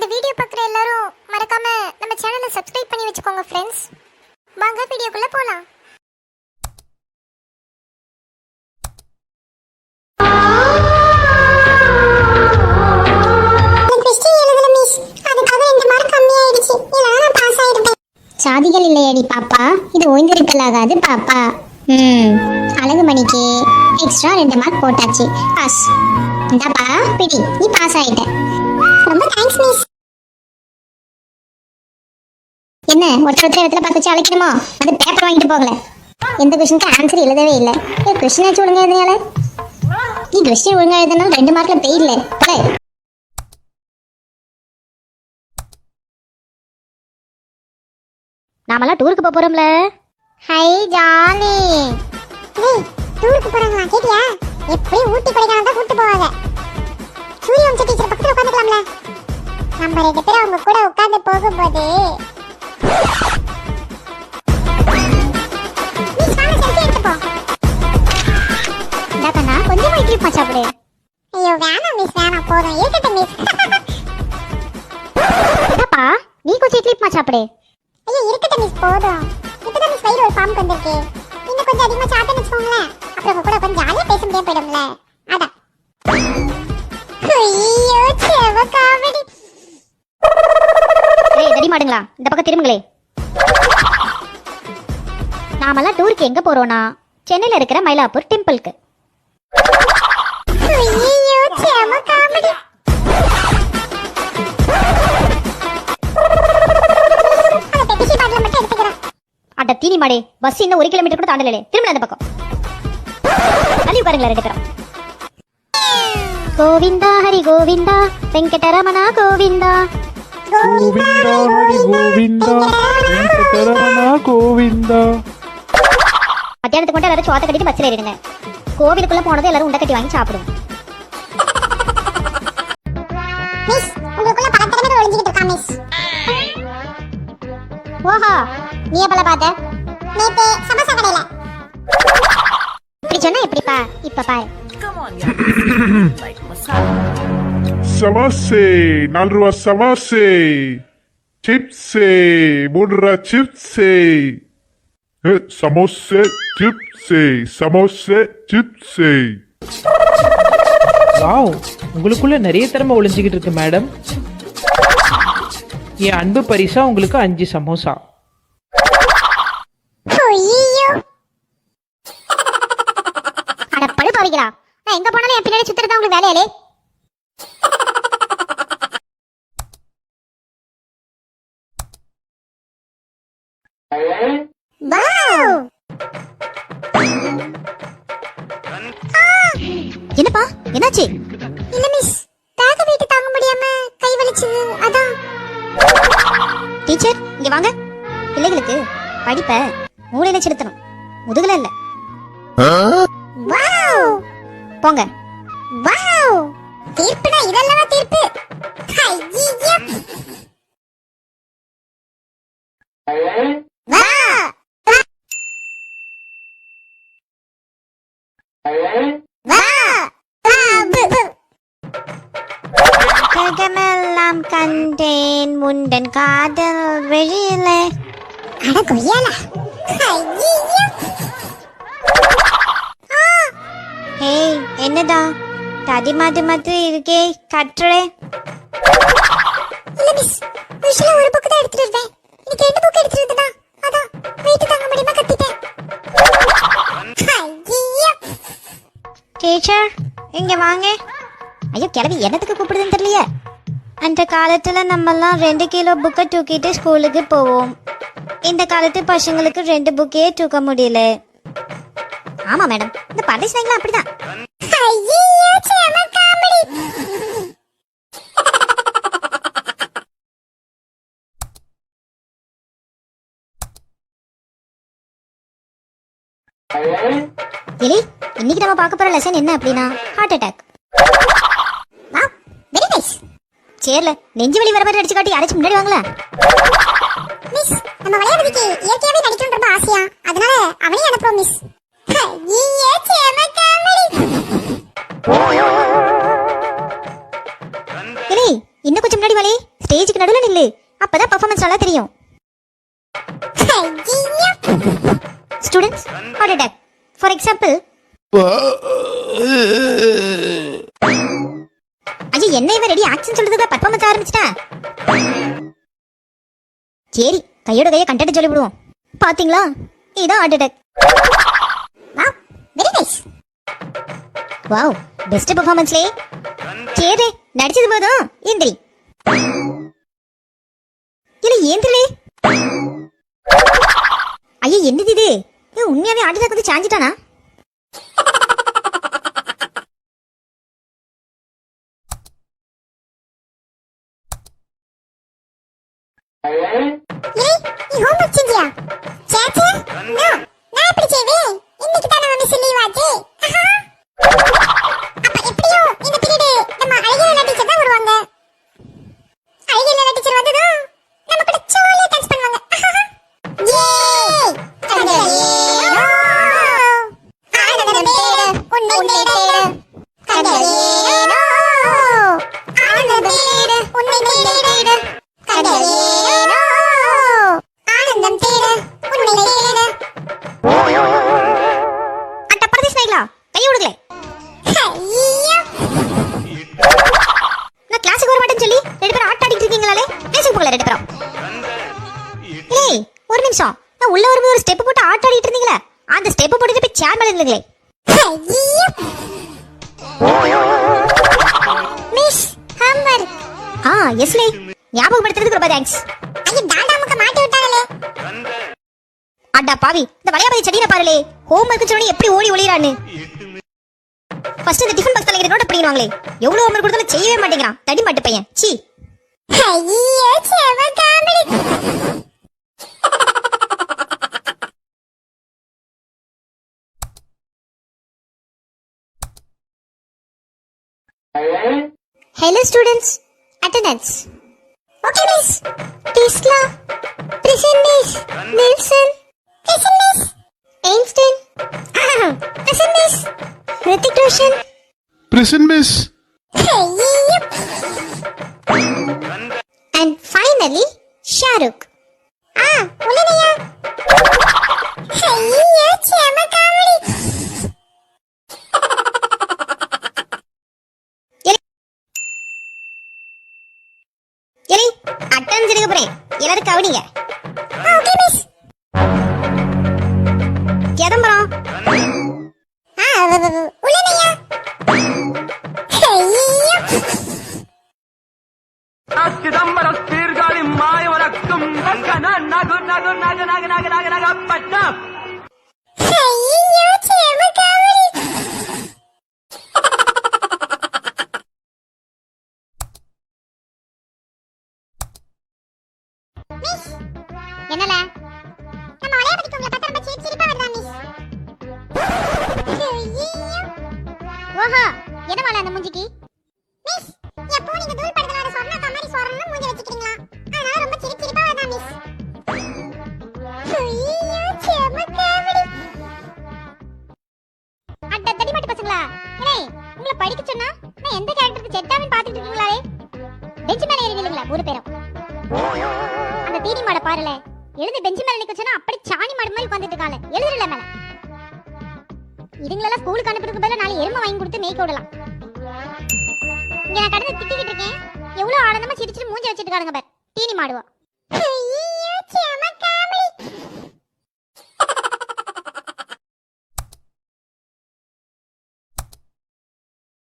இந்த வீடியோ பார்க்குற எல்லாரும் மறக்காம நம்ம சேனலை சப்ஸ்கிரைப் பண்ணி வச்சுக்கோங்க ஃப்ரெண்ட்ஸ். வாங்க வீடியோக்குள்ள போலாம். சாதிகள் இல்லையடி பாப்பா, இது ஓய்ந்திருக்கலாகாது பாப்பா. அழகு மணிக்கு எக்ஸ்ட்ரா 2 மார்க் போட்டாச்சு. பாஸ். இந்தாப்பா பிடி, நீ பாஸ் ஆயிட்ட. ரொம்ப தேங்க்ஸ் மிஸ். என்ன ஒருத்தர் இடத்துல பார்த்து வச்சு அழைக்கணுமோ? அது பேப்பர் வாங்கிட்டு போகல. எந்த கொஸ்டினுக்கு ஆன்சர் எழுதவே இல்லை. கொஸ்டின் ஆச்சு ஒழுங்கா எழுதினால நீ கொஸ்டின் ஒழுங்கா எழுதினாலும் 2 மார்க்ல பெய்டல. நாமெல்லாம் டூருக்கு போறோம்ல. Hi jolly. டேய் டூருக்கு போறாங்களா கேட்டியா? எப்படி ஊட்டி கொடைக்கானல் தான் கூட்டி போவாங்க. சூரிய வம்ச டீச்சர் பக்கத்துல உட்கார்ந்துக்கலாம்ல. நம்ம 2 பேரும் அவங்க கூட உட்கார்ந்து போகும்போது நீ சாம செல்ஃபி எடுத்து போ. டக்கனா கொஞ்சம் இட்லி சாப்பிடு. ஐயோ வேணாம் மிஸ், வேணாம் போதும் இருக்கட்டும் மிஸ். என்னப்பா நீ கொஞ்சம் இட்லி சாப்பிடு. ஐயோ இருக்கட்டும் மிஸ் போதும். இப்பதான் மிஸ் வயிறு ஒரு ஃபார்ம் வந்திருக்கு. இன்னும் கொஞ்சம் அதிகமா சாப்பிட்டேன்னு வச்சுக்கோங்களேன், அப்புறம் கூட கொஞ்சம் ஜாலியா பேச முடியாம போயிடும்ல. அதான். ஐயோ செவ காமெடி. ஏய் தடி மாடுங்களா, இந்த பக்கம் திரும்புங்களே. நாமெல்லாம் டூருக்கு எங்க போறோம்னா சென்னையில இருக்கிற மயிலாப்பூர் டெம்பிளுக்கு. ஐயோ செவ காமெடி. அட தீனி மாடே, பஸ் இன்னும் 1 கிலோமீட்டர் கூட தாண்டலே. திரும்ப அந்த பக்கம் அள்ளி உட்காருங்களா 2 பேரும். கோவிந்தா ஹரி கோவிந்தா வெங்கடரமணா கோவிந்தா. கோவிந்தா ஹரி கோவிந்தா வெங்கடரமணா கோவிந்தா. மத்தியானத்துக்கு மட்டும் எல்லாரும் சோத்த கட்டிட்டு பஸ்ல ஏறிடுங்க. கோவிலுக்குள்ள போனதும் எல்லாரும் உண்டை கட்டி வாங்கி சாப்பிடுவோம். மிஸ் உங்களுக்குள்ள பல திறமைகள் ஒளிஞ்சிட்டு இருக்கா மிஸ். ஓஹா நீ எப்பல பாத்த? நேத்து சமோசா கடையில. இப்படி சொன்னா எப்படிப்பா? இப்ப பாரு. சவாசே 4 ரூபா சவாசே. சிப்ஸே 3 ரூபா சிப்ஸே. சமோசே சிப்ஸே சமோசே சிப்ஸே. வாவ், உங்களுக்குள்ள நிறைய திறமை ஒளிஞ்சிக்கிட்டு இருக்கு மேடம். என் அன்பு பரிசா உங்களுக்கு 5 சமோசா. ஐயோ அட பழு பாவிங்களா, நான் எங்க போனாலும் என் பின்னாடி சுத்துறதா உங்களுக்கு வேலையாலே. வாவ். என்னப்பா என்னாச்சு? இல்ல மிஸ், பேக்க வெயிட் தாங்க முடியாம கை வலிச்சுது அதான். டீச்சர் இங்க வாங்க. பிள்ளைகளுக்கு படிப்பை மூளையில செலுத்தணும், முதுகுல இல்ல. வாவ் போங்க. வாவ், தீர்ப்புனா இதெல்லாம் தீர்ப்பு. ஐயோ வா வா ககமெல்லாம் கண்டேன் முண்டன் காதல் வெளியில. அட கொய்யால. ஐயோ ஏய் என்னடா தடி மாதிரி இருக்கே கட்டுறே. இல்ல மிஸ், யூசுவலா ஒரு புக் தான் எடுத்துட்டு வருவேன். இன்னைக்கு 2 புக் எடுத்துட்டு வந்தேனா, அதான் வெயிட் தாங்க முடியாம கத்திட்டேன். ஐயோ டீச்சர் இங்க வாங்க. ஐயோ கிளவி என்னத்துக்கு கூப்பிடுதுன்னு தெரியலையே. அந்த காலத்துல நம்மெல்லாம் 2 கிலோ புக்கை தூக்கிட்டு ஸ்கூலுக்கு போவோம். இந்த காலத்து பசங்களுக்கு 2 புக்கே தூக்க முடியல. ஆமா மேடம், இந்த பரதேசிங்களா அப்படிதான். ஐயோ செம காமெடி. எலி, இன்னைக்கு நம்ம பார்க்க போற லெசன் என்ன அப்படின்னா heart attack. Wow very nice. சேர்ல நெஞ்சு வலி வர மாதிரி அடிச்சு காட்டி யாராச்சும் முன்னாடி வாங்களா? மிஸ் நம்ம விளையாடுறதுக்கு இயற்கையாவே நடிக்கணும் ரொம்ப ஆசையா, அதனால அவனையும் அனுப்புறோம் மிஸ். ஐயோ செம காமெடி. இன்னும் கொஞ்சம் முன்னாடி வாளே. ஸ்டேஜுக்கு நடுவில் நில்லு, அப்பதான் பெர்ஃபார்மன்ஸ் நல்லா தெரியும். Students heart attack for example. ஐயோ என்ன இவன் ரெடி ஆக்ஷன் சொல்றதுக்கு பெர்ஃபார்மன்ஸ் ஆரம்பிச்சிட்டா. சரி கையோட கையை கண்டென்ட் சொல்லி விடுவோம். பாத்தீங்களா இதான் heart attack. Wow very nice. Wow best பெர்ஃபார்மன்ஸ்லே. சரி நடிச்சது போதும் ஏந்திரி. இல்ல ஏந்திரலே. ஐயோ என்னது இது? உண்மையாவே ஹார்ட் அட்டாக் வந்து சாஞ்சிட்டானா? நீ ஹோம்வொர்க் செஞ்சியா? சேச்சே நோ நான் எப்படி செய்வேன்? இன்னைக்கு தான மிஸ் லீவ் ஆச்சு. அப்ப எப்படியோ இந்த பீரியட் நம்ம அழகிய டீச்சர் தான் வருவாங்க. அழகிய டீச்சர் வந்ததும் நம்ம கூட ஜாலியா டான்ஸ் பண்ணுவாங்க. ஏ கண்டேனோ ஆனந்தம் தேடு உன்னை தேடு கண்டேனோ ஆனந்தம் தேடு உன்னை தேடு கண்டேனோ ஆனந்தம் தேடு உன்னை தேடு. அட்ட பிரதேஷ் நாய்களா கை விடுங்களே. ஐயோ நான் கிளாஸுக்கு வர மாட்டேன்னு சொல்லி ரெண்டு பேரும் ஆட்ட ஆடிட்டு இருக்கீங்களே. கிளாஸுக்கு போகல ரெண்டு பேரும். ஏய் ஒரு நிமிஷம், நான் உள்ள வரும்போது ஒரு ஸ்டெப் போட்டு ஆட்ட ஆடிட்டு இருந்தீங்களே, அந்த ஸ்டெப் போட்டுட்டு போய் சேர் மேல இருந்தீங்களே. ஐயோ மிஸ் ஹம்பர். எஸ்லே ஞாபகப்படுத்துறதுக்கு ரொம்ப தேங்க்ஸ். ஐயோ டாடா முக்க மாட்டி விட்டாங்களே. அடா பாவி இந்த வளையாபதி செடியை பாருலே, ஹோம்வொர்க் சொன்னி எப்படி ஓடி ஒளியறான்னு. ஃபர்ஸ்ட் இந்த டிஃபன் பாக்ஸ் தலையில நோட் பண்ணிடுவாங்களே, எவ்வளவு ஹோம்வொர்க் கொடுத்தாலும் செய்யவே மாட்டேங்கிறான் தடி மாட்டு பையன். சீ ஐயோ சேவ comedy. Hello students, attendance. Okay miss. Tesla, present miss, Nelson, present miss, Einstein, present miss, Hrithik Roshan, Present, miss. ஐயோ and finally ஷாருக். உள்ளனையா. ஐயோ சேவ காமெடி. எலி அட்டெண்டன்ஸ் எடுக்க போறேன், எல்லாரும் கவனிங்க. Okay miss. கிளம்புறோம். உள்ளனையா. ஐயோ சிதம்பரம் சீர்காழி மாயவரக்கும் நகு நகு நகு நகு நகு நகு நகப்பட்டம். ஐயோ சேவ காமெடி. மிஸ் என்னல நம்ம வளைய படிக்க உங்களை பார்த்தா ரொம்ப சிரிப்பா வருதா மிஸ்? ஐயோ ஓஹோ என்ன வாழ அந்த மூஞ்சிக்கு? மிஸ் எப்போ நீங்க தூள் படத்துல வர சொர்ணா கமரி சொர்ணா மூஞ்சி வச்சிட்டீங்களா? அதனால ரொம்ப சிரிப்பா வருதா மிஸ்? ஐயோ சேவ காமெடி. அட தடி மாட்டு பசங்களா, ஏய் உங்களை படிக்க சொன்னா நான் எந்த கேரக்டருக்கு செட்டாவே பாத்துட்டு இருக்கீங்களே. பெஞ்ச் மேல ஏறி நில்லுங்களா ஒரு பேரும். அந்த தீனி மாட பாருல, எழுந்து பெஞ்ச் மேல நிக்க சொன்னா அப்படி சாணி மாடு மாதிரி உட்கார்ந்துட்டு இருக்காளே, எழுதுறல மேல. இதுங்களெல்லாம் ஸ்கூலுக்கு அனுப்புறதுக்கு பதிலா நாளை எருமை வாங்கி கொடுத்து மேய்க்க விடலாம். இங்க நான் கடந்து திட்டிக்கிட்டு இருக்கேன், எவ்வளவு ஆனந்தமா சிரிச்சிட்டு மூஞ்சி வச்சிட்டு இருக்காங்க பார் தீனி மாடுவா.